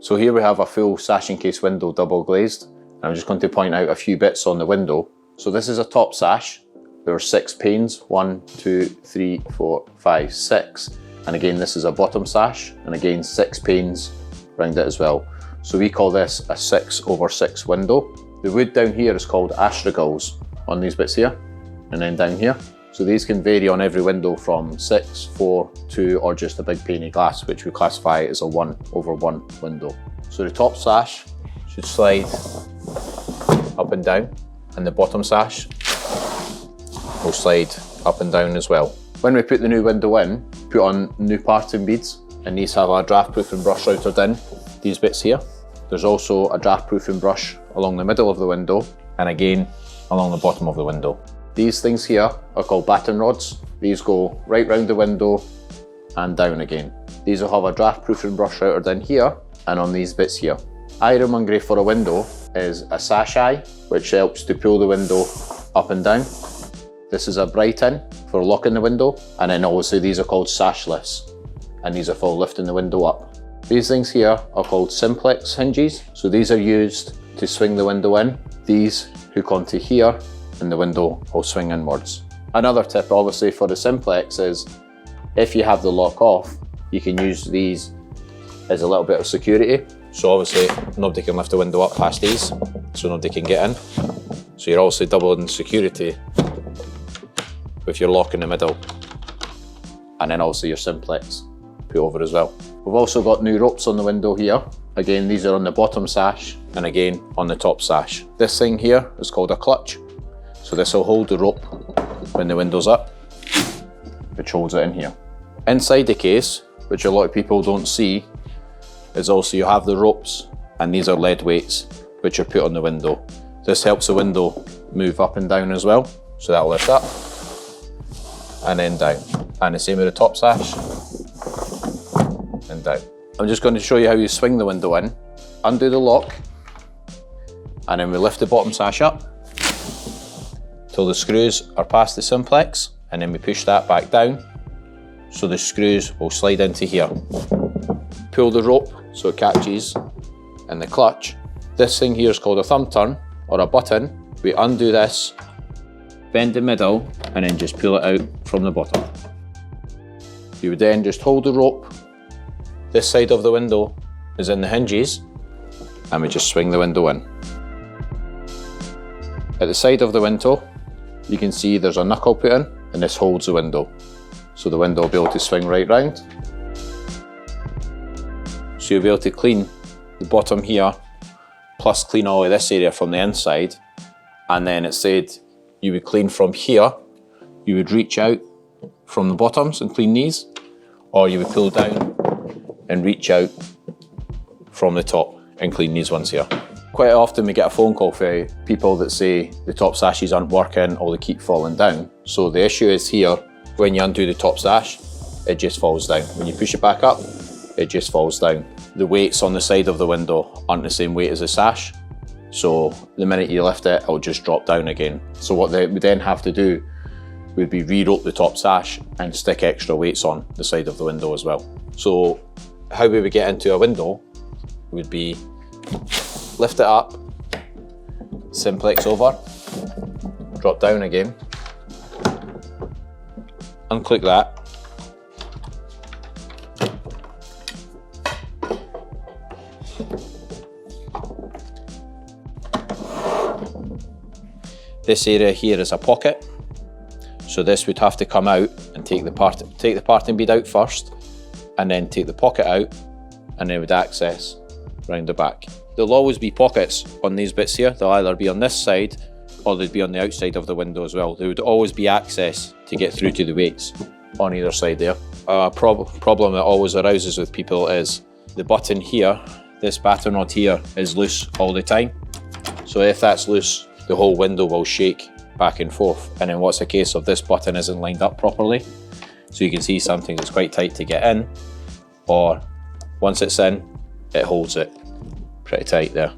So here we have a full sash encased window, double glazed. I'm just going to point out a few bits on the window. So this is a top sash. There are 6 panes, 1, 2, 3, 4, 5, 6. And again, this is a bottom sash, and again, 6 panes around it as well. So we call this a 6/6 window. The wood down here is called astragals on these bits here, and then down here. So these can vary on every window from 6, 4, 2, or just a big pane of glass, which we classify as a 1/1 window. So the top sash should slide up and down, and the bottom sash will slide up and down as well. When we put the new window in, put on new parting beads, and these have a draft proofing brush routed in, these bits here. There's also a draft proofing brush along the middle of the window, and again along the bottom of the window. These things here are called batten rods. These go right round the window and down again. These will have a draft proofing brush routed in here and on these bits here. Ironmongery for a window is a sash eye, which helps to pull the window up and down. This is a bright in for locking the window, and then obviously these are called sash lifts, and these are for lifting the window up. These things here are called simplex hinges, so these are used to swing the window in. These hook onto here, and the window will swing inwards. Another tip obviously for the simplex is, if you have the lock off, you can use these as a little bit of security. So obviously nobody can lift the window up past these, so nobody can get in. So you're obviously doubling security with your lock in the middle, and then also your simplex put over as well. We've also got new ropes on the window here. Again, these are on the bottom sash, and again on the top sash. This thing here is called a clutch. So this will hold the rope when the window's up, which holds it in here. Inside the case, which a lot of people don't see, is also you have the ropes, and these are lead weights, which are put on the window. This helps the window move up and down as well. So that'll lift up, and then down. And the same with the top sash, and down. I'm just going to show you how you swing the window in. Undo the lock, and then we lift the bottom sash up till the screws are past the simplex, and then we push that back down so the screws will slide into here. Pull the rope so it catches in the clutch. This thing here is called a thumb turn or a button. We undo this, bend the middle, and then just pull it out from the bottom. You would then just hold the rope. This side of the window is in the hinges, and we just swing the window in. At the side of the window, you can see there's a knuckle put in, and this holds the window. So the window will be able to swing right round. So you'll be able to clean the bottom here, plus clean all of this area from the inside. And then it said you would clean from here, you would reach out from the bottoms and clean these, or you would pull down and reach out from the top and clean these ones here. Quite often we get a phone call from people that say the top sashes aren't working or they keep falling down. So the issue is here, when you undo the top sash, it just falls down. When you push it back up, it just falls down. The weights on the side of the window aren't the same weight as the sash, so the minute you lift it, it'll just drop down again. So what we then have to do would be re-rope the top sash and stick extra weights on the side of the window as well. So how we would get into a window would be lift it up, simplex over, drop down again, unclick that, this area here is a pocket, so this would have to come out and take the parting bead out first, and then take the pocket out, and then would access round the back. There'll always be pockets on these bits here. They'll either be on this side or they'd be on the outside of the window as well. There would always be access to get through to the weights on either side there. A problem that always arises with people is the button here, this batten rod here, is loose all the time. So if that's loose, the whole window will shake back and forth. And then what's the case of this button isn't lined up properly. So you can see something that's quite tight to get in, or once it's in, it holds it pretty tight there.